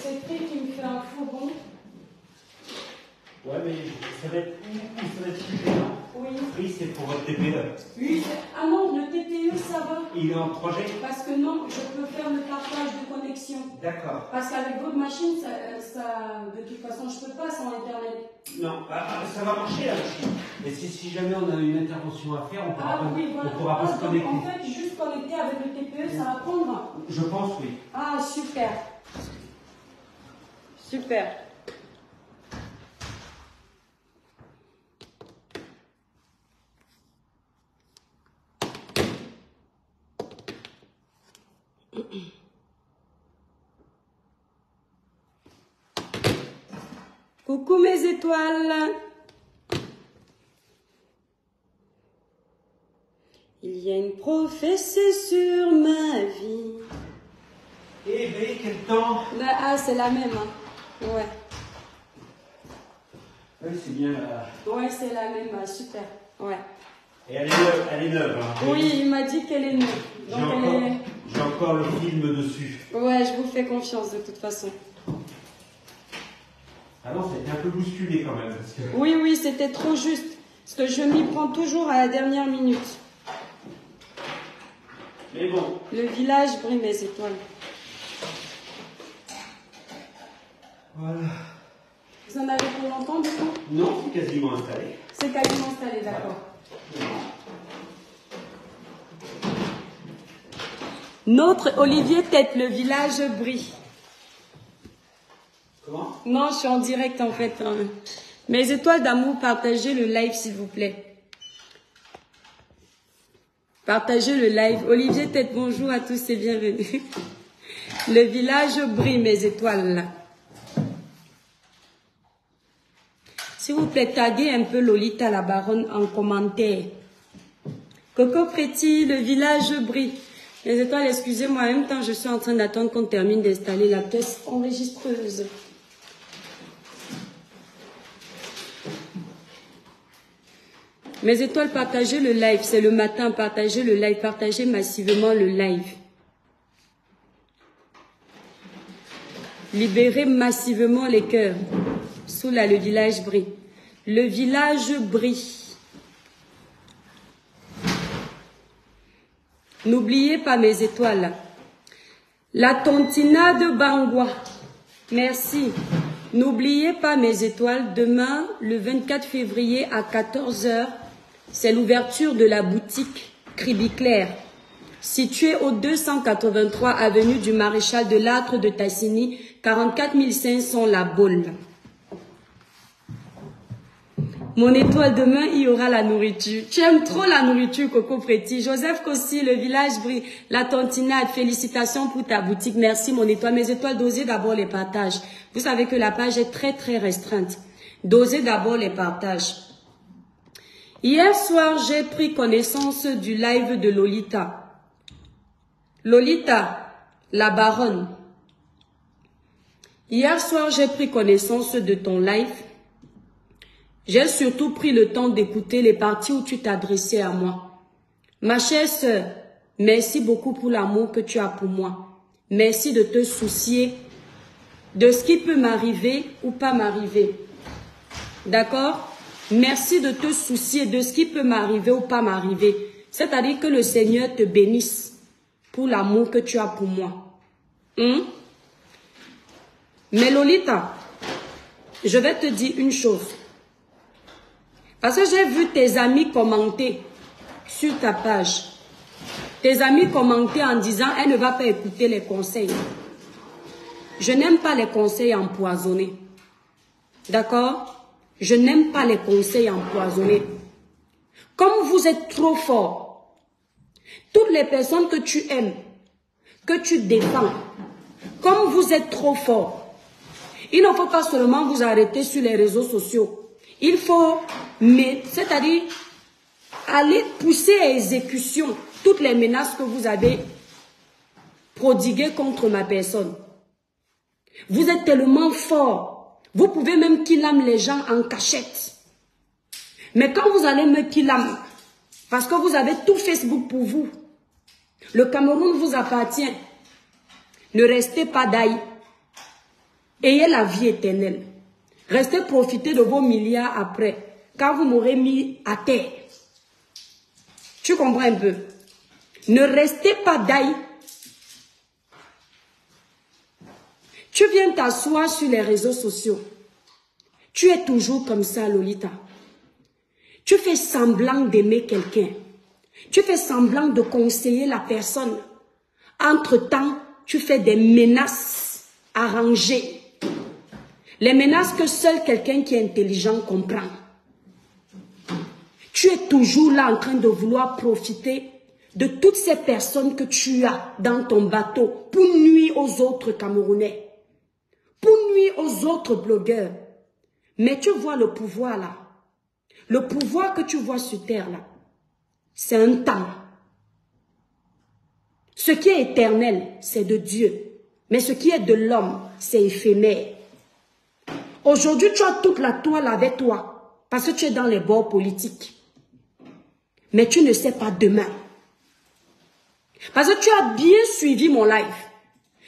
c'est Free qui me fait un faux bon. Ouais, mais ça va être où ça va être flippé, non? Oui. Free, c'est pour votre TPE. Oui, ah non, le TPE, ça va. Il est en projet? Parce que non, je peux faire le partage de connexion. D'accord. Parce qu'avec votre machine, de toute façon, je ne peux pas sans Internet. Non, ça va marcher la machine. Mais si jamais on a une intervention à faire, on pourra pas se connecter. En fait, juste connecter avec le TPE, ça va prendre. Je pense, oui. Ah, super. Super. Coucou mes étoiles. Il y a une prophétie sur ma vie. Eh bien, quel temps? Ah, c'est la même, hein. Ouais. Oui, c'est bien là. Ouais, c'est la même, super. Ouais. Et elle est neuve. Hein. Oui, il m'a dit qu'elle est neuve. J'ai encore le film dessus. Ouais, je vous fais confiance de toute façon. Ah non, c'était un peu bousculé quand même. Parce que... Oui, oui, c'était trop juste. Parce que je m'y prends toujours à la dernière minute. Mais bon. Le village brille mes étoiles. Voilà. Vous en avez pour longtemps du coup? Non, c'est quasiment installé. C'est quasiment installé, d'accord. Notre Olivier tête, le village brille. Comment? Non, je suis en direct en fait. Hein. Mes étoiles d'amour, partagez le live s'il vous plaît. Partagez le live. Olivier tête, bonjour à tous et bienvenue. Le village brille, mes étoiles là. S'il vous plaît, taguez un peu Lolita la baronne en commentaire. Coco Préti, le village brille. Les étoiles, excusez-moi, en même temps, je suis en train d'attendre qu'on termine d'installer la pièce enregistreuse. Mes étoiles, partagez le live. C'est le matin, partagez le live. Partagez massivement le live. Libérez massivement les cœurs. Sous là, le village brille. Le village brille. N'oubliez pas mes étoiles. La Tontina de Bangwa. Merci. N'oubliez pas mes étoiles. Demain, le 24 février à 14 h, c'est l'ouverture de la boutique Cribiclair, située au 283 avenue du Maréchal de Lattre de Tassigny, 44 500 La Baule. Mon étoile, demain, il y aura la nourriture. Tu aimes trop la nourriture, Coco Préti. Joseph Kossi, le village brille. La Tontinade, félicitations pour ta boutique. Merci, mon étoile. Mes étoiles, dosez d'abord les partages. Vous savez que la page est très, très restreinte. Dosez d'abord les partages. Hier soir, j'ai pris connaissance du live de Lolita. Lolita, la baronne. Hier soir, j'ai pris connaissance de ton live. J'ai surtout pris le temps d'écouter les parties où tu t'adressais à moi. Ma chère sœur, merci beaucoup pour l'amour que tu as pour moi. Merci de te soucier de ce qui peut m'arriver ou pas m'arriver. D'accord? Merci de te soucier de ce qui peut m'arriver ou pas m'arriver. C'est-à-dire que le Seigneur te bénisse pour l'amour que tu as pour moi. Mais Lolita, je vais te dire une chose. Parce que j'ai vu tes amis commenter sur ta page. Tes amis commenter en disant « Elle ne va pas écouter les conseils ». Je n'aime pas les conseils empoisonnés. D'accord? Je n'aime pas les conseils empoisonnés. Comme vous êtes trop fort, toutes les personnes que tu aimes, que tu défends, comme vous êtes trop fort, il ne faut pas seulement vous arrêter sur les réseaux sociaux. Il faut, c'est-à-dire, aller pousser à exécution toutes les menaces que vous avez prodiguées contre ma personne. Vous êtes tellement fort. Vous pouvez même killam les gens en cachette. Mais quand vous allez me killam, parce que vous avez tout Facebook pour vous, le Cameroun vous appartient. Ne restez pas d'ail. Ayez la vie éternelle. Restez profiter de vos milliards après, quand vous m'aurez mis à terre. Tu comprends un peu? Ne restez pas d'ail. Tu viens t'asseoir sur les réseaux sociaux. Tu es toujours comme ça, Lolita. Tu fais semblant d'aimer quelqu'un. Tu fais semblant de conseiller la personne. Entre-temps, tu fais des menaces arrangées. Les menaces que seul quelqu'un qui est intelligent comprend. Tu es toujours là en train de vouloir profiter de toutes ces personnes que tu as dans ton bateau pour nuire aux autres Camerounais, pour nuire aux autres blogueurs. Mais tu vois le pouvoir là. Le pouvoir que tu vois sur terre là, c'est un temps. Ce qui est éternel, c'est de Dieu. Mais ce qui est de l'homme, c'est éphémère. Aujourd'hui, tu as toute la toile avec toi, parce que tu es dans les bords politiques. Mais tu ne sais pas demain. Parce que tu as bien suivi mon live.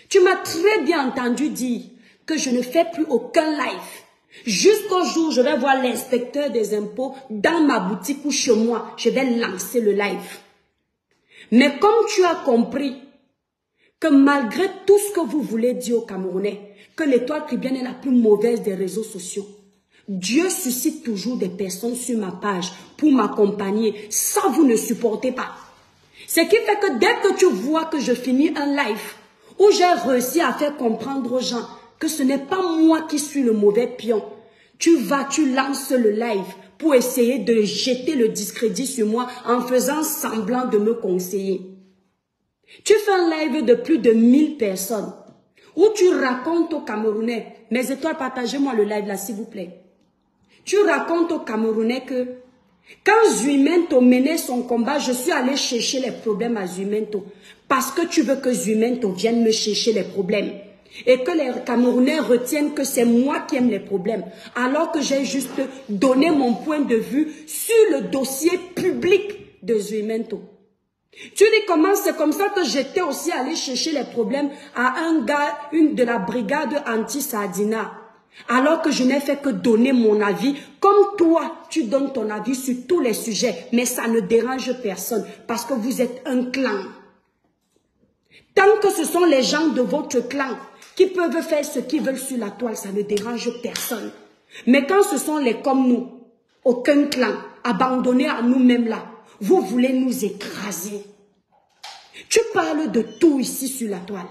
Tu m'as très bien entendu dire que je ne fais plus aucun live. Jusqu'au jour où je vais voir l'inspecteur des impôts dans ma boutique ou chez moi, je vais lancer le live. Mais comme tu as compris que malgré tout ce que vous voulez dire aux Camerounais, que l'étoile chrétienne est la plus mauvaise des réseaux sociaux, Dieu suscite toujours des personnes sur ma page pour m'accompagner. Ça, vous ne supportez pas. Ce qui fait que dès que tu vois que je finis un live où j'ai réussi à faire comprendre aux gens que ce n'est pas moi qui suis le mauvais pion, tu lances le live pour essayer de jeter le discrédit sur moi en faisant semblant de me conseiller. Tu fais un live de plus de 1000 personnes où tu racontes aux Camerounais, mes étoiles, partagez-moi le live là s'il vous plaît. Tu racontes aux Camerounais que quand Zuimento menait son combat, je suis allé chercher les problèmes à Zuimento parce que tu veux que Zuimento vienne me chercher les problèmes. Et que les Camerounais retiennent que c'est moi qui aime les problèmes, alors que j'ai juste donné mon point de vue sur le dossier public de Zuimento. Tu dis comment c'est comme ça que j'étais aussi allé chercher les problèmes à un gars, une de la brigade anti-Sardina, alors que je n'ai fait que donner mon avis, comme toi, tu donnes ton avis sur tous les sujets, mais ça ne dérange personne, parce que vous êtes un clan. Tant que ce sont les gens de votre clan qui peuvent faire ce qu'ils veulent sur la toile, ça ne dérange personne. Mais quand ce sont les comme nous, aucun clan, abandonnés à nous-mêmes là, vous voulez nous écraser. Tu parles de tout ici sur la toile.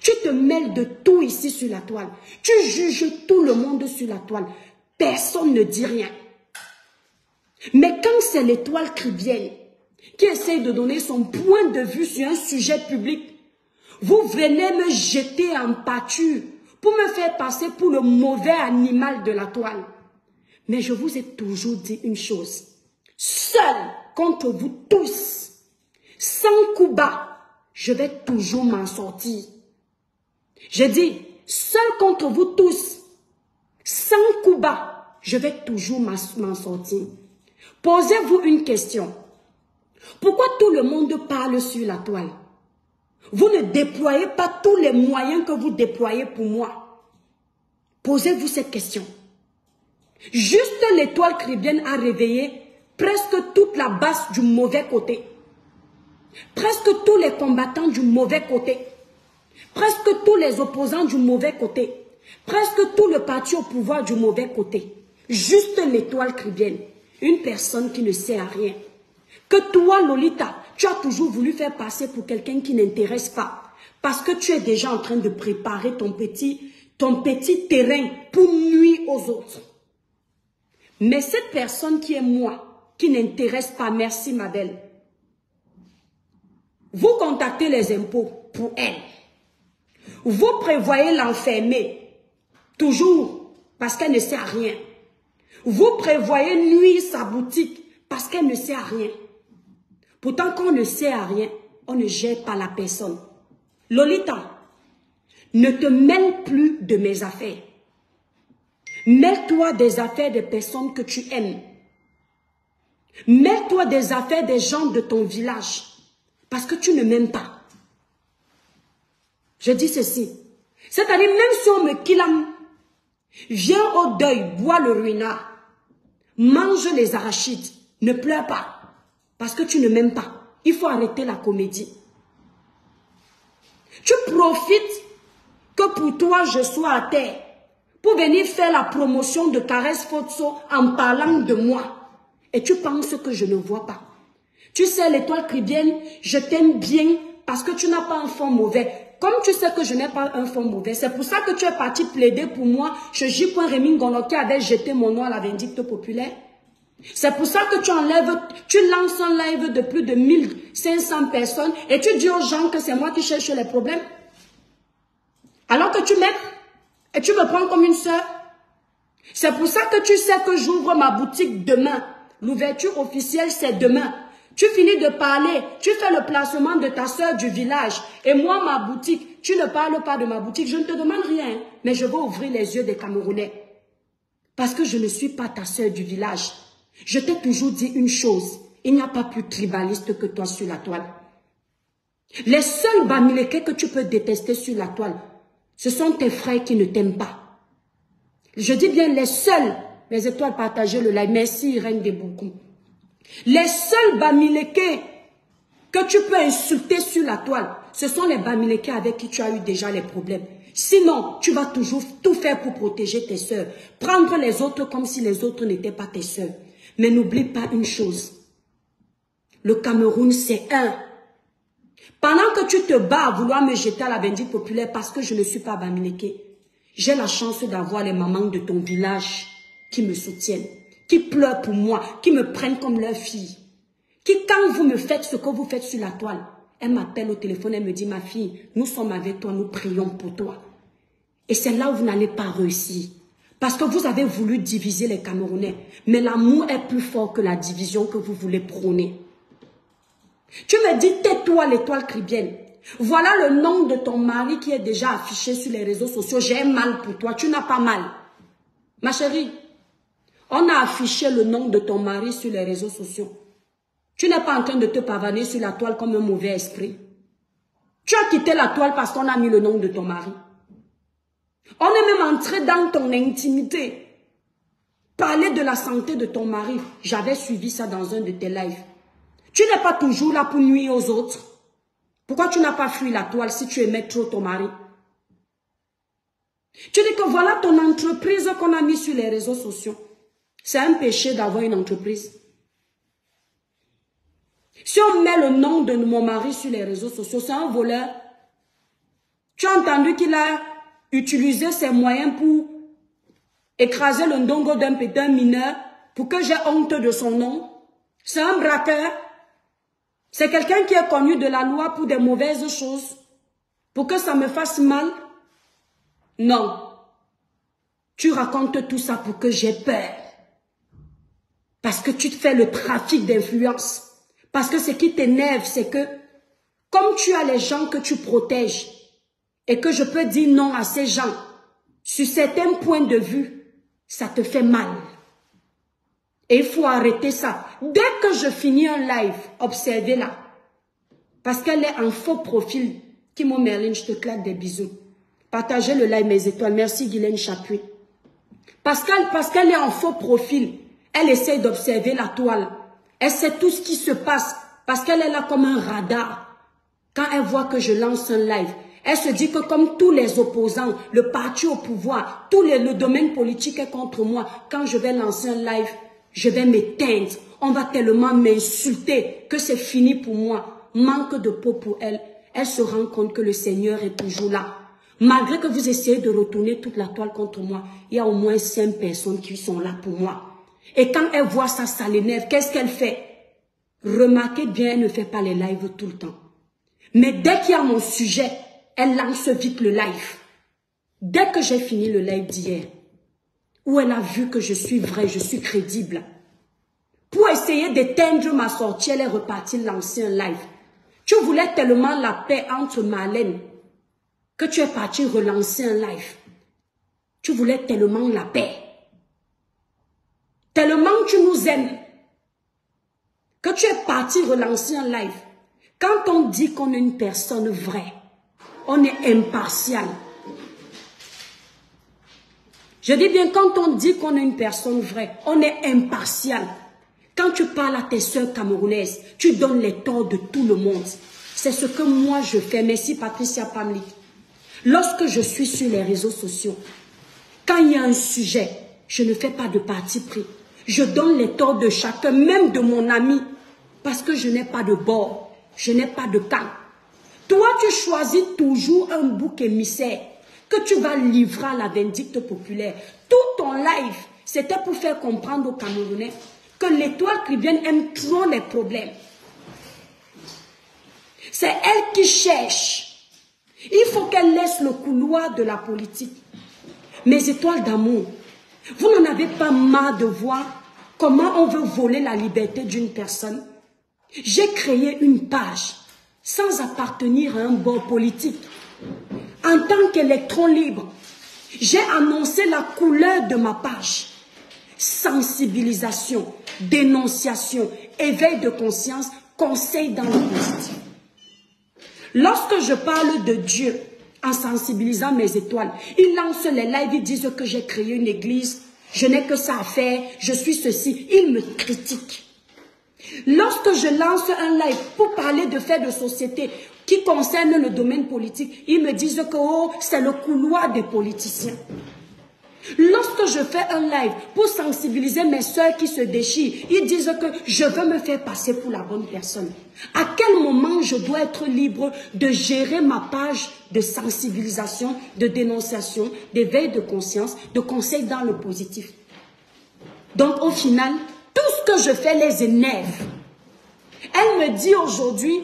Tu te mêles de tout ici sur la toile. Tu juges tout le monde sur la toile. Personne ne dit rien. Mais quand c'est l'étoile chrétienne qui essaie de donner son point de vue sur un sujet public, vous venez me jeter en pâture pour me faire passer pour le mauvais animal de la toile. Mais je vous ai toujours dit une chose. Seul contre vous tous, sans coup bas, je vais toujours m'en sortir. Je dis, seul contre vous tous, sans coup bas, je vais toujours m'en sortir. Posez-vous une question. Pourquoi tout le monde parle sur la toile? Vous ne déployez pas tous les moyens que vous déployez pour moi. Posez-vous cette question. Juste l'étoile chrétienne a réveillé presque toute la base du mauvais côté. Presque tous les combattants du mauvais côté. Presque tous les opposants du mauvais côté. Presque tout le parti au pouvoir du mauvais côté. Juste l'étoile chrétienne. Une personne qui ne sert à rien. Que toi, Lolita, tu as toujours voulu faire passer pour quelqu'un qui n'intéresse pas. Parce que tu es déjà en train de préparer ton petit terrain pour nuire aux autres. Mais cette personne qui est moi, qui n'intéresse pas, merci ma belle. Vous contactez les impôts pour elle. Vous prévoyez l'enfermer, toujours, parce qu'elle ne sert à rien. Vous prévoyez nuire sa boutique, parce qu'elle ne sert à rien. Pourtant, quand on ne sert à rien, on ne gère pas la personne. Lolita, ne te mêle plus de mes affaires. Mêle-toi des affaires des personnes que tu aimes. Mêle-toi des affaires des gens de ton village. Parce que tu ne m'aimes pas. Je dis ceci. C'est-à-dire, même si on me kilame Viens au deuil, bois le ruinard. Mange les arachides. Ne pleure pas. Parce que tu ne m'aimes pas. Il faut arrêter la comédie. Tu profites que pour toi je sois à terre. Pour venir faire la promotion de Caresse Photo en parlant de moi. Et tu penses que je ne vois pas. Tu sais, l'étoile caribéenne, je t'aime bien parce que tu n'as pas un fond mauvais. Comme tu sais que je n'ai pas un fond mauvais, c'est pour ça que tu es parti plaider pour moi chez J. Rémy Ngono qui avait jeté mon nom à la vindicte populaire. C'est pour ça que tu lances un live de plus de 1500 personnes et tu dis aux gens que c'est moi qui cherche les problèmes. Alors que tu m'aimes et tu me prends comme une sœur. C'est pour ça que tu sais que j'ouvre ma boutique demain. L'ouverture officielle, c'est demain. Tu finis de parler, tu fais le placement de ta sœur du village. Et moi, ma boutique, tu ne parles pas de ma boutique. Je ne te demande rien, mais je vais ouvrir les yeux des Camerounais. Parce que je ne suis pas ta sœur du village. Je t'ai toujours dit une chose. Il n'y a pas plus tribaliste que toi sur la toile. Les seuls Bamileke que tu peux détester sur la toile, ce sont tes frères qui ne t'aiment pas. Je dis bien les seuls. Mes étoiles, partagez le like. Merci, Reine des Boucous. Les seuls Bamileke que tu peux insulter sur la toile, ce sont les Bamileke avec qui tu as eu déjà les problèmes. Sinon, tu vas toujours tout faire pour protéger tes sœurs. Prendre les autres comme si les autres n'étaient pas tes sœurs. Mais n'oublie pas une chose. Le Cameroun, c'est un. Pendant que tu te bats à vouloir me jeter à la vindicte populaire parce que je ne suis pas Bamileke, j'ai la chance d'avoir les mamans de ton village qui me soutiennent, qui pleurent pour moi, qui me prennent comme leur fille. Qui, quand vous me faites ce que vous faites sur la toile, elle m'appelle au téléphone, elle me dit, ma fille, nous sommes avec toi, nous prions pour toi. Et c'est là où vous n'allez pas réussir. Parce que vous avez voulu diviser les Camerounais. Mais l'amour est plus fort que la division que vous voulez prôner. Tu me dis, tais-toi l'étoile caribéenne. Voilà le nom de ton mari qui est déjà affiché sur les réseaux sociaux. J'ai mal pour toi, tu n'as pas mal. Ma chérie, on a affiché le nom de ton mari sur les réseaux sociaux. Tu n'es pas en train de te pavaner sur la toile comme un mauvais esprit. Tu as quitté la toile parce qu'on a mis le nom de ton mari. On est même entré dans ton intimité. Parler de la santé de ton mari. J'avais suivi ça dans un de tes lives. Tu n'es pas toujours là pour nuire aux autres. Pourquoi tu n'as pas fui la toile si tu aimais trop ton mari? Tu dis que voilà ton entreprise qu'on a mis sur les réseaux sociaux. C'est un péché d'avoir une entreprise. Si on met le nom de mon mari sur les réseaux sociaux, c'est un voleur. Tu as entendu qu'il a utilisé ses moyens pour écraser le ndongo d'un mineur pour que j'ai honte de son nom. C'est un braqueur. C'est quelqu'un qui est connu de la loi pour des mauvaises choses. Pour que ça me fasse mal. Non. Tu racontes tout ça pour que j'ai peur. Parce que tu te fais le trafic d'influence. Parce que ce qui t'énerve, c'est que comme tu as les gens que tu protèges et que je peux dire non à ces gens, sur certains points de vue, ça te fait mal. Et il faut arrêter ça. Dès que je finis un live, observez-la. Parce qu'elle est en faux profil. Kimo Merlin, je te claque des bisous. Partagez le live, mes étoiles. Merci Guylaine Chapuis. Parce qu'elle est en faux profil. Elle essaie d'observer la toile. Elle sait tout ce qui se passe. Parce qu'elle est là comme un radar. Quand elle voit que je lance un live, elle se dit que comme tous les opposants, le parti au pouvoir, le domaine politique est contre moi. Quand je vais lancer un live, je vais m'éteindre. On va tellement m'insulter que c'est fini pour moi. Manque de peau pour elle. Elle se rend compte que le Seigneur est toujours là. Malgré que vous essayez de retourner toute la toile contre moi, il y a au moins 5 personnes qui sont là pour moi. Et quand elle voit ça, ça l'énerve. Qu'est-ce qu'elle fait? Remarquez bien, elle ne fait pas les lives tout le temps. Mais dès qu'il y a mon sujet, elle lance vite le live. Dès que j'ai fini le live d'hier, où elle a vu que je suis vraie, je suis crédible, pour essayer d'éteindre ma sortie, elle est repartie lancer un live. Tu voulais tellement la paix entre Marlène que tu es parti relancer un live. Tu voulais tellement la paix. Tellement tu nous aimes que tu es parti relancer un live. Quand on dit qu'on est une personne vraie, on est impartial. Je dis bien, quand on dit qu'on est une personne vraie, on est impartial. Quand tu parles à tes sœurs camerounaises, tu donnes les torts de tout le monde. C'est ce que moi je fais. Merci Patricia Pamlik. Lorsque je suis sur les réseaux sociaux, quand il y a un sujet, je ne fais pas de parti pris. Je donne les torts de chacun, même de mon ami, parce que je n'ai pas de bord, je n'ai pas de camp. Toi, tu choisis toujours un bouc émissaire que tu vas livrer à la vindicte populaire. Tout ton live, c'était pour faire comprendre aux Camerounais que l'étoile caribéenne aime trop les problèmes. C'est elle qui cherche. Il faut qu'elle laisse le couloir de la politique. Mes étoiles d'amour, vous n'en avez pas marre de voir comment on veut voler la liberté d'une personne? J'ai créé une page sans appartenir à un bord politique. En tant qu'électron libre, j'ai annoncé la couleur de ma page. Sensibilisation, dénonciation, éveil de conscience, conseil dans le positif. Lorsque je parle de Dieu, en sensibilisant mes étoiles, ils lancent les lives, ils disent que j'ai créé une église, je n'ai que ça à faire, je suis ceci, ils me critiquent. Lorsque je lance un live pour parler de faits de société qui concernent le domaine politique, ils me disent que oh, c'est le couloir des politiciens. Lorsque je fais un live pour sensibiliser mes soeurs qui se déchirent, ils disent que je veux me faire passer pour la bonne personne. À quel moment je dois être libre de gérer ma page de sensibilisation, de dénonciation, d'éveil de conscience, de conseil dans le positif? Donc au final, tout ce que je fais les énerve. Elle me dit aujourd'hui,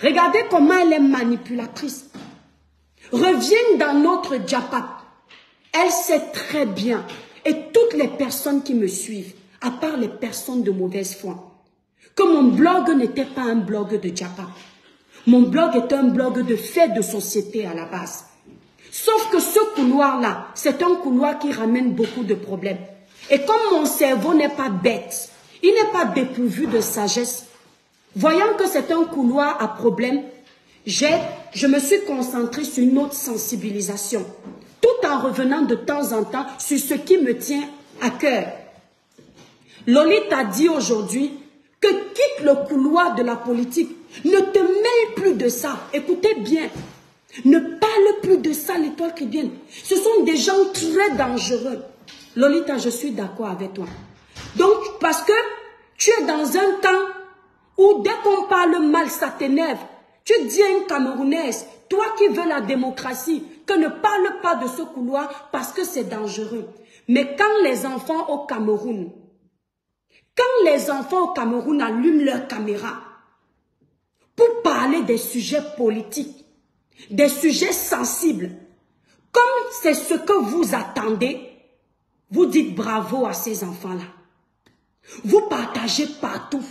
regardez comment elle est manipulatrice. Reviens dans notre diapap. Elle sait très bien, et toutes les personnes qui me suivent, à part les personnes de mauvaise foi, que mon blog n'était pas un blog de diapap. Mon blog est un blog de faits de société à la base. Sauf que ce couloir-là, c'est un couloir qui ramène beaucoup de problèmes. Et comme mon cerveau n'est pas bête, il n'est pas dépourvu de sagesse, voyant que c'est un couloir à problème, je me suis concentrée sur une autre sensibilisation, tout en revenant de temps en temps sur ce qui me tient à cœur. Lolita dit aujourd'hui que quitte le couloir de la politique, ne te mêle plus de ça. Écoutez bien, ne parle plus de ça, l'étoile caribéenne. Ce sont des gens très dangereux. Lolita, je suis d'accord avec toi. Donc, parce que tu es dans un temps où dès qu'on parle mal, ça t'énerve. Tu dis à une Camerounaise, toi qui veux la démocratie, que ne parle pas de ce couloir parce que c'est dangereux. Mais quand les enfants au Cameroun, allument leur caméra pour parler des sujets politiques, des sujets sensibles, comme c'est ce que vous attendez, vous dites bravo à ces enfants-là. Vous partagez partout.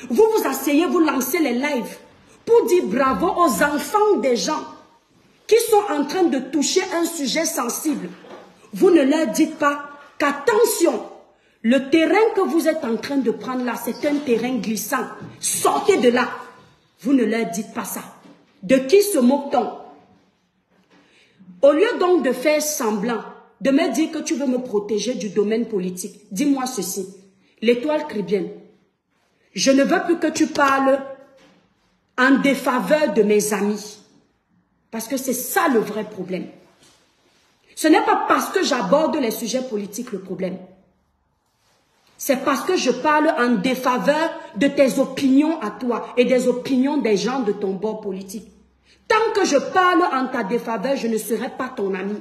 Vous vous asseyez, vous lancez les lives pour dire bravo aux enfants des gens qui sont en train de toucher un sujet sensible. Vous ne leur dites pas qu'attention, le terrain que vous êtes en train de prendre là, c'est un terrain glissant. Sortez de là. Vous ne leur dites pas ça. De qui se moque-t-on? Au lieu donc de faire semblant, de me dire que tu veux me protéger du domaine politique, dis-moi ceci. L'étoile caribéenne, je ne veux plus que tu parles en défaveur de mes amis. Parce que c'est ça le vrai problème. Ce n'est pas parce que j'aborde les sujets politiques le problème. C'est parce que je parle en défaveur de tes opinions à toi et des opinions des gens de ton bord politique. Tant que je parle en ta défaveur, je ne serai pas ton ami.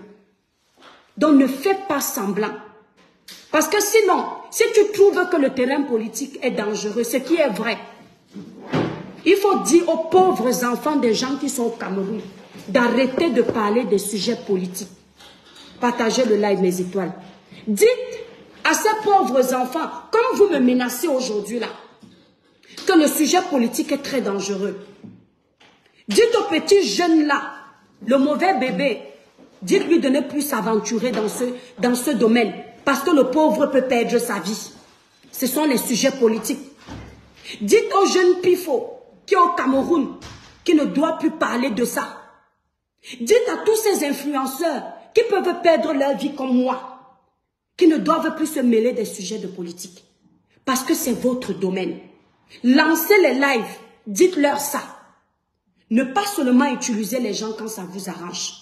Donc ne fais pas semblant. Parce que sinon, si tu trouves que le terrain politique est dangereux, ce qui est vrai, il faut dire aux pauvres enfants des gens qui sont au Cameroun d'arrêter de parler des sujets politiques. Partagez le live, mes étoiles. Dites à ces pauvres enfants, comme vous me menacez aujourd'hui là, que le sujet politique est très dangereux. Dites aux petits jeunes là, le mauvais bébé, dites-lui de ne plus s'aventurer dans ce domaine, parce que le pauvre peut perdre sa vie. Ce sont les sujets politiques. Dites aux jeunes pifots qui sont au Cameroun, qui ne doivent plus parler de ça. Dites à tous ces influenceurs qui peuvent perdre leur vie comme moi, qui ne doivent plus se mêler des sujets de politique. Parce que c'est votre domaine. Lancez les lives, dites-leur ça. Ne pas seulement utiliser les gens quand ça vous arrange.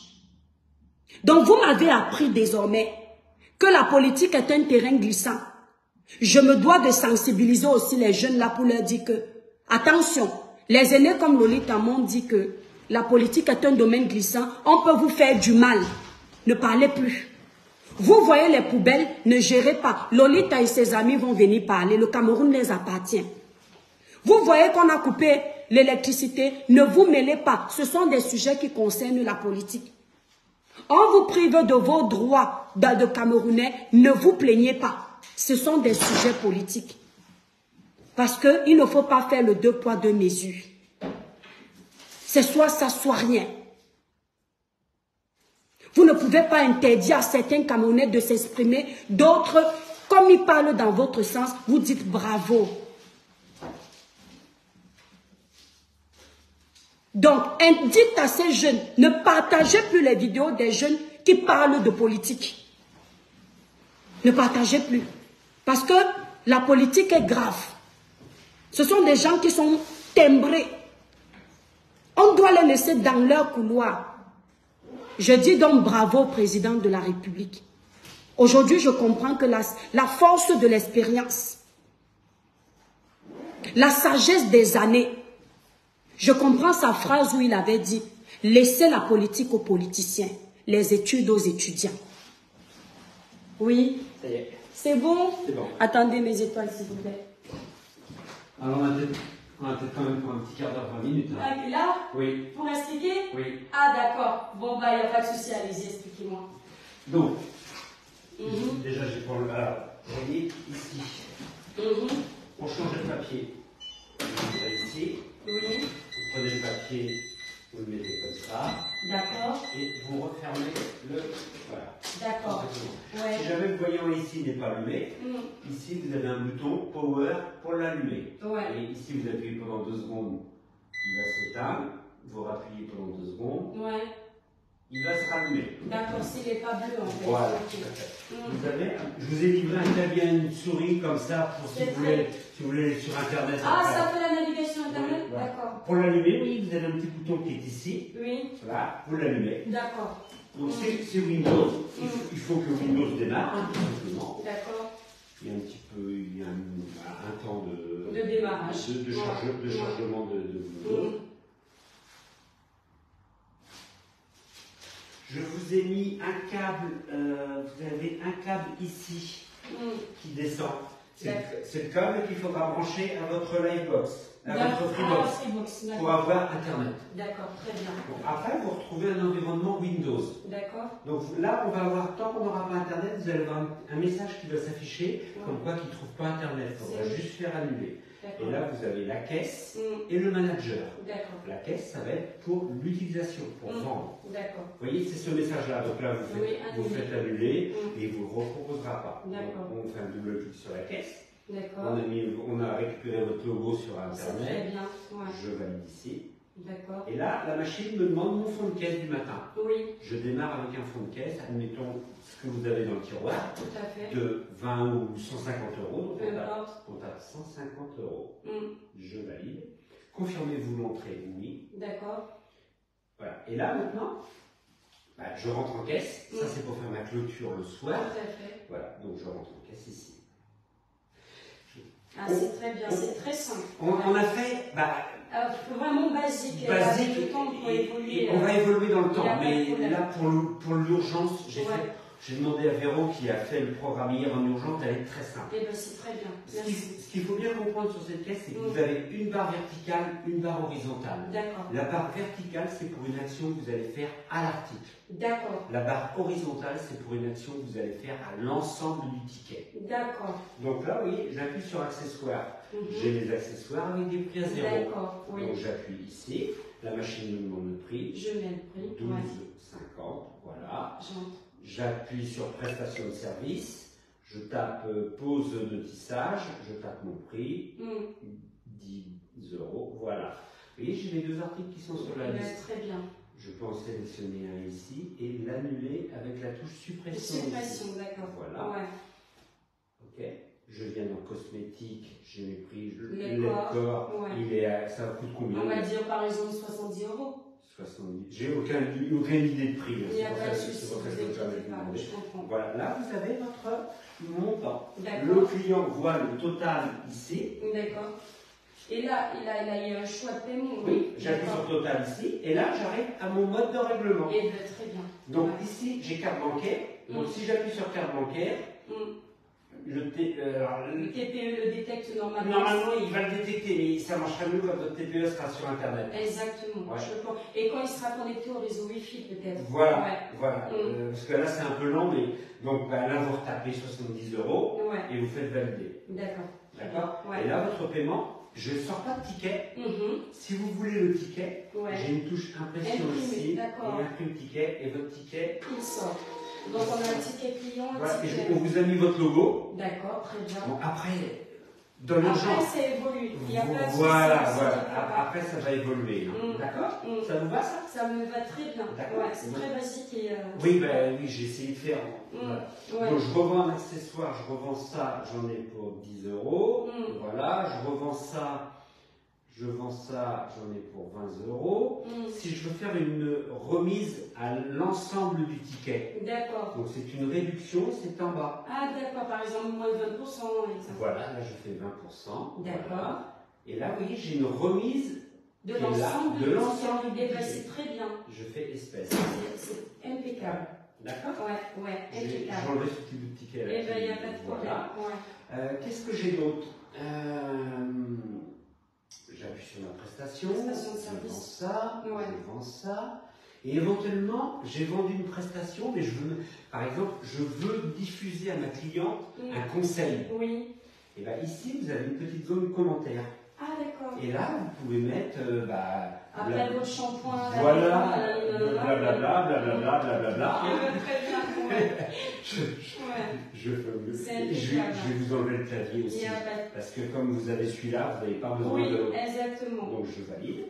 Donc vous m'avez appris désormais que la politique est un terrain glissant. Je me dois de sensibiliser aussi les jeunes là pour leur dire que, attention, les aînés comme Lolita m'ont dit que la politique est un domaine glissant, on peut vous faire du mal. Ne parlez plus. Vous voyez les poubelles, ne gérez pas. Lolita et ses amis vont venir parler, le Cameroun les appartient. Vous voyez qu'on a coupé l'électricité, ne vous mêlez pas. Ce sont des sujets qui concernent la politique. On vous prive de vos droits de Camerounais, ne vous plaignez pas. Ce sont des sujets politiques. Parce qu'il ne faut pas faire le 2 poids 2 mesures. C'est soit ça, soit rien. Vous ne pouvez pas interdire à certains Camerounais de s'exprimer, d'autres, comme ils parlent dans votre sens, vous dites bravo. Donc, dites à ces jeunes, ne partagez plus les vidéos des jeunes qui parlent de politique. Ne partagez plus. Parce que la politique est grave. Ce sont des gens qui sont timbrés. On doit les laisser dans leur couloir. Je dis donc bravo au président de la République. Aujourd'hui, je comprends que la force de l'expérience, la sagesse des années, je comprends sa phrase où il avait dit « Laissez la politique aux politiciens, les études aux étudiants. » Oui. Ça y est. C'est bon? C'est bon. Attendez mes étoiles, s'il vous plaît. Alors, on a peut-être quand même pour un petit quart d'heure, 20 minutes. Hein. Ah, là? Oui. Pour expliquer? Oui. Ah, d'accord. Bon, bah, il n'y a pas de souci, allez-y, expliquez-moi. Donc, déjà, j'ai pour le... Alors, vous voyez, ici, pour changer de papier, vous allez ici. Oui. Vous prenez le papier, vous le mettez comme ça. D'accord. Et vous refermez le... Voilà. D'accord. Ouais. Si jamais le voyant ici n'est pas allumé, ici vous avez un bouton Power pour l'allumer. Ouais. Et ici vous appuyez pendant 2 secondes, il va s'éteindre. Vous rappuyez pendant 2 secondes, Ouais. il va se rallumer. D'accord, s'il n'est pas bleu en fait. Voilà. Okay. Vous avez, je vous ai livré un clavier, une souris comme ça pour si vous voulez aller sur internet. Ah, après. ça fait la navigation internet? Oui, voilà. D'accord. Pour l'allumer, oui, vous avez un petit bouton qui est ici. Oui. Voilà, vous l'allumez. D'accord. Donc c'est Windows. Il faut que Windows démarre, tout simplement. D'accord. Il y a un petit peu, il y a un temps de démarrage. De chargement de Windows. Je vous ai mis un câble, vous avez un câble ici qui descend. C'est le câble qu'il faudra brancher à votre Livebox, à votre Freebox, pour avoir Internet. D'accord, très bien. Bon, après, vous retrouvez un environnement Windows. D'accord. Donc là, on va avoir, tant qu'on n'aura pas Internet, vous allez avoir un message qui va s'afficher, comme quoi qu'il ne trouve pas Internet. On va juste faire annuler. Et là, vous avez la caisse et le manager. D'accord. La caisse, ça va être pour l'utilisation, pour vendre. D'accord. Vous voyez, c'est ce message-là. Donc là, vous faites annuler et il ne vous le reproposera pas. D'accord. On fait un double clic sur la caisse. D'accord. On a récupéré votre logo sur Internet. Très bien. Ouais. Je valide ici. D'accord. Et là, la machine me demande mon fond de caisse du matin. Oui. Je démarre avec un fond de caisse, admettons ce que vous avez dans le tiroir, tout à fait, de 20 ou 150 euros. Donc on tape 150 euros. Je valide. Confirmez-vous l'entrée? Oui. D'accord. Voilà. Et là, maintenant, je rentre en caisse. Ça, c'est pour faire ma clôture le soir. Tout à fait. Voilà. Donc, je rentre en caisse ici. Ah, c'est très bien, c'est très simple. On a fait vraiment basique. Le temps pour évoluer. On va évoluer dans le temps, mais là, pour l'urgence, j'ai demandé à Véro qui a fait le programme hier en urgence, elle est très simple. Eh bien, c'est très bien. Ce qu'il faut bien comprendre sur cette caisse, c'est que vous avez une barre verticale, une barre horizontale. D'accord. La barre verticale, c'est pour une action que vous allez faire à l'article. D'accord. La barre horizontale, c'est pour une action que vous allez faire à l'ensemble du ticket. D'accord. Donc là, vous voyez, j'appuie sur accessoires. J'ai les accessoires avec des prix à 0. D'accord. Oui. Donc j'appuie ici, la machine me demande le prix. Je mets le prix. 12,50. Voilà. J'entre. J'appuie sur prestation de service, je tape pause de tissage, je tape mon prix, 10 euros, voilà. Vous voyez, j'ai les 2 articles qui sont sur la liste. Très bien. Je peux en sélectionner un ici et l'annuler avec la touche suppression. Suppression, d'accord. Voilà. Ouais. Ok. Je viens dans cosmétique, j'ai pris le corps. Ouais. Ça coûte combien? On va dire par exemple 70 €. 70. J'ai aucune idée de prix. Il n'y a pas de souci, je comprends. Voilà, là vous avez votre montant. D'accord. Le client voit le total ici. D'accord. Et là, il y a un choix de paiement. Oui, j'appuie sur total ici. Et là, j'arrive à mon mode de règlement. Et bien, très bien. Donc ici, j'ai carte bancaire. Donc si j'appuie sur carte bancaire, le TPE le détecte normalement. Normalement, il va le détecter, mais ça marchera mieux quand votre TPE sera sur Internet. Exactement. Ouais. Et quand il sera connecté au réseau Wi-Fi, peut-être. Voilà. Ouais. Voilà. Parce que là, c'est un peu lent, mais donc là, vous retapez 70 € et vous faites valider. D'accord. D'accord. Ouais. Et là, votre paiement, je ne sors pas de ticket. Si vous voulez le ticket, j'ai une touche impression ici. Et imprime ticket, et votre ticket, il sort. Donc on a un ticket client, voilà, on vous a mis votre logo. D'accord, très bien. Bon, après, dans l'argent. Après, ça évolue. Il y a pas de voilà. Après, ça va évoluer. D'accord. Ça vous va, ça? Ça me va très bien. Ouais, c'est très basique. Et, oui, j'ai essayé de faire. Voilà. Donc, je revends un accessoire, je revends ça, j'en ai pour 10 €. Voilà, je revends ça. Je vends ça, j'en ai pour 20 €. Si je veux faire une remise à l'ensemble du ticket. D'accord. Donc c'est une réduction, c'est en bas. Ah d'accord, par exemple moins 20%. Voilà, là je fais 20%. D'accord. Voilà. Et là, vous voyez, j'ai une remise de l'ensemble du ticket. C'est très bien. Je fais espèce. C'est impeccable. D'accord. Ouais, impeccable. J'ai enlevé ce petit bout de ticket là. Eh bien, il n'y a pas de problème. Voilà. Qu'est-ce que j'ai d'autre? J'appuie sur ma prestation, je vends ça, et éventuellement j'ai vendu une prestation, mais par exemple, je veux diffuser à ma cliente un conseil. Oui. Et bien ici, vous avez une petite zone commentaire. Ah d'accord. Et là, vous pouvez mettre, après votre shampoing, voilà, blablabla. Très bien. Je vais vous enlever le clavier aussi. Parce que comme vous avez celui-là, vous n'avez pas besoin de. Oui, exactement. Donc je valide.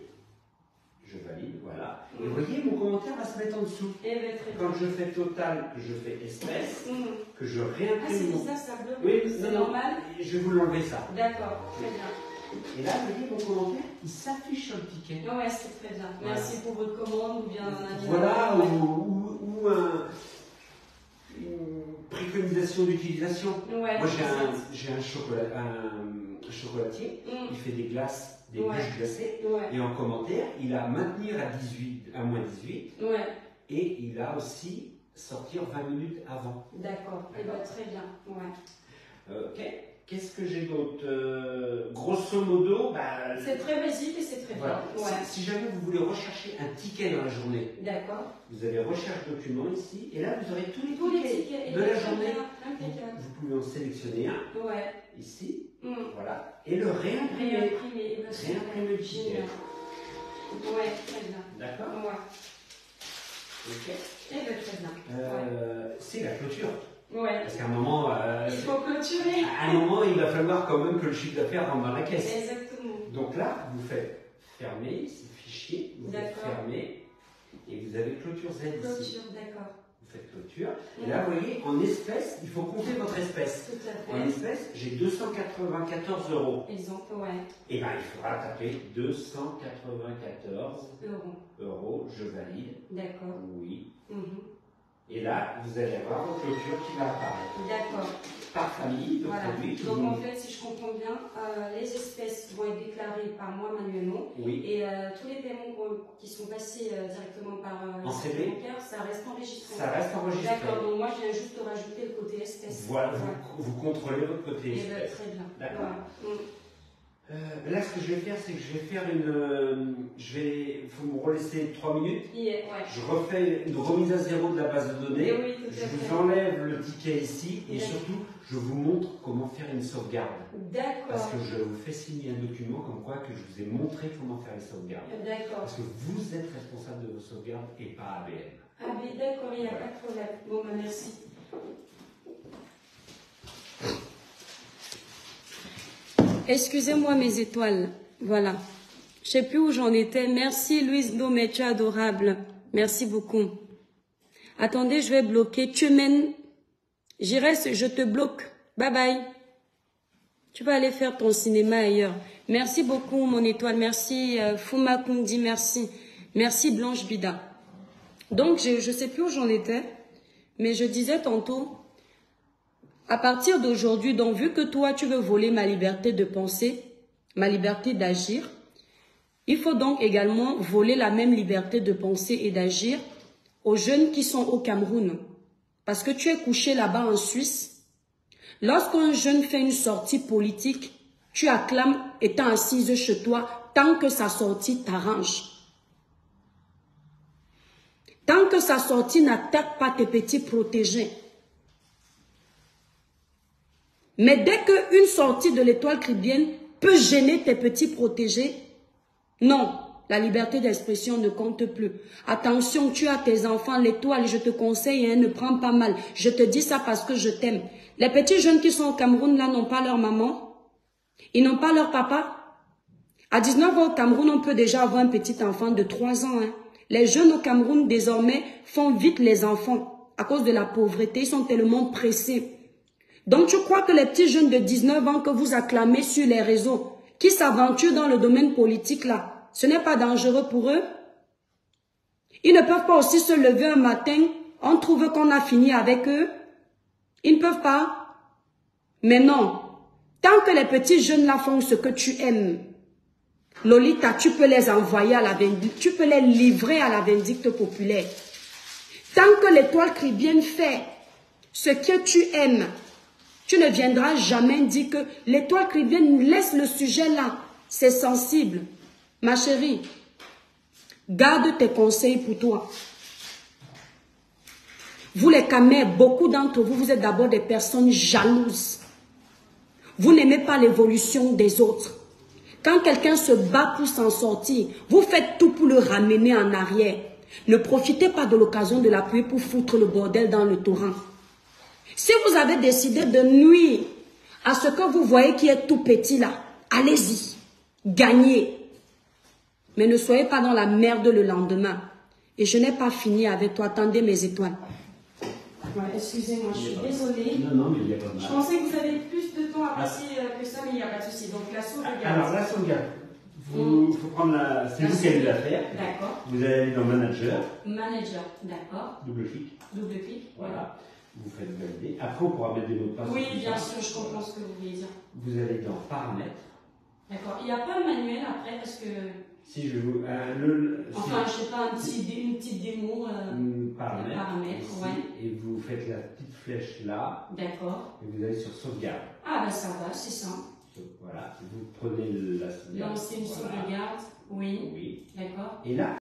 Voilà. Et vous voyez, mon commentaire va se mettre en dessous. Quand je fais total, que je fais espèce, que je réimprime. Ah, c'est bizarre, ça bleu. Oui, c'est normal. Je vais vous l'enlever ça. D'accord, très bien. Et là, vous voyez, mon commentaire, il s'affiche sur le ticket. Ouais, c'est très bien. Merci pour votre commande ou bien un animal. Voilà, ou une préconisation d'utilisation. Ouais, moi, j'ai un chocolatier, il fait des glaces, des bûches glacées, et en commentaire, il a maintenir à moins 18, et il a aussi sortir 20 minutes avant. D'accord, et bien très bien. Ok. Qu'est-ce que j'ai d'autre? Grosso modo, c'est très basique et c'est très bien. Si jamais vous voulez rechercher un ticket dans la journée, vous avez recherche document ici, et là vous aurez tous les tickets de la journée. Vous pouvez en sélectionner un, ici, voilà, et le réimprimer. Réimprimer le ticket. Ouais, très bien. D'accord. Ok. Et bien très bien. C'est la clôture. Ouais. Parce qu'à un moment, il faut clôturer. À un moment, il va falloir quand même que le chiffre d'affaires rentre dans la caisse. Exactement. Donc là, vous faites fermer, c'est fichier, vous faites fermer, et vous avez clôture Z ici. Clôture, d'accord. Vous faites clôture. Et là, vous voyez, en espèces, il faut compter votre espèce. Tout à fait. En espèces, j'ai 294 €. Exemple, Et bien, il faudra taper 294 €. Je valide. D'accord. Oui. Et là, vous allez avoir votre clôture qui va apparaître. D'accord. Par famille de produits. Donc en fait, si je comprends bien, les espèces vont être déclarées par moi manuellement. Oui. Et tous les paiements qui sont passés directement par en CD, bancaire, ça reste enregistré. Ça reste enregistré. D'accord, donc moi je viens juste de rajouter le côté espèce. Voilà, vous contrôlez votre côté espèce. Très bien. D'accord. Voilà. Là, ce que je vais faire, c'est que je vais faire faut me relaisser 3 minutes. Je refais une remise à zéro de la base de données. Je vous enlève le ticket ici et surtout, je vous montre comment faire une sauvegarde. D'accord. Parce que je vous fais signer un document comme quoi que je vous ai montré comment faire une sauvegarde. D'accord. Parce que vous êtes responsable de vos sauvegardes et pas ABM. Ah, mais d'accord, il n'y a pas de problème. Bon, merci. Excusez-moi mes étoiles, voilà. Je sais plus où j'en étais. Merci Louise Domé, tu es adorable. Merci beaucoup. Attendez, je vais bloquer. Tu mènes. J'y reste, je te bloque. Bye bye. Tu vas aller faire ton cinéma ailleurs. Merci beaucoup, mon étoile. Merci, Fouma Kundi, merci. Merci, Blanche Bida. Donc, je ne sais plus où j'en étais, mais je disais tantôt, à partir d'aujourd'hui, donc, vu que toi, tu veux voler ma liberté de penser, ma liberté d'agir, il faut donc également voler la même liberté de penser et d'agir aux jeunes qui sont au Cameroun. Parce que tu es couché là-bas en Suisse. Lorsqu'un jeune fait une sortie politique, tu acclames étant assise chez toi tant que sa sortie t'arrange. Tant que sa sortie n'attaque pas tes petits protégés. Mais dès qu'une sortie de l'étoile chrétienne peut gêner tes petits protégés, non, la liberté d'expression ne compte plus. Attention, tu as tes enfants, l'étoile, je te conseille, ne prends pas mal. Je te dis ça parce que je t'aime. Les petits jeunes qui sont au Cameroun, là, n'ont pas leur maman. Ils n'ont pas leur papa. À 19 ans au Cameroun, on peut déjà avoir un petit enfant de 3 ans. Hein. Les jeunes au Cameroun, désormais, font vite les enfants. À cause de la pauvreté, ils sont tellement pressés. Donc, je crois que les petits jeunes de 19 ans que vous acclamez sur les réseaux, qui s'aventurent dans le domaine politique là, ce n'est pas dangereux pour eux. Ils ne peuvent pas aussi se lever un matin, on trouve qu'on a fini avec eux. Ils ne peuvent pas. Mais non, tant que les petits jeunes là font ce que tu aimes, Lolita, tu peux les envoyer à la vindicte, tu peux les livrer à la vindicte populaire. Tant que l'étoile chrétienne fait ce que tu aimes, tu ne viendras jamais dire que l'étoile chrétienne laisse le sujet là. C'est sensible. Ma chérie, garde tes conseils pour toi. Vous les Camers, beaucoup d'entre vous, vous êtes d'abord des personnes jalouses. Vous n'aimez pas l'évolution des autres. Quand quelqu'un se bat pour s'en sortir, vous faites tout pour le ramener en arrière. Ne profitez pas de l'occasion de l'appuyer pour foutre le bordel dans le torrent. Si vous avez décidé de nuire à ce que vous voyez qui est tout petit là, allez-y, gagnez. Mais ne soyez pas dans la merde le lendemain. Et je n'ai pas fini avec toi. Attendez mes étoiles. Ouais, excusez-moi, je suis désolée. Non, mais il n'y a pas de mal. Je pensais que vous avez plus de temps à passer que ça, mais il n'y a pas de souci. Donc la sauvegarde. Alors la sauvegarde, il faut prendre la... C'est vous qui allez la faire. D'accord. Vous allez aller dans Manager. Manager, d'accord. Double clic. Double clic. Voilà. Vous faites valider. Après, on pourra mettre des mots de passe. Oui, bien sûr, je comprends ce que vous voulez dire. Vous allez dans Paramètres. D'accord. Il n'y a pas un manuel après parce que... Si je vous... enfin, je ne sais pas, une petite démo. Paramètres. Ouais. Et vous faites la petite flèche là. D'accord. Et vous allez sur Sauvegarde. Ah, ben ça va, c'est ça. Voilà. Vous prenez la sauvegarde. Lancer une sauvegarde. Oui. Oui. D'accord. Et là,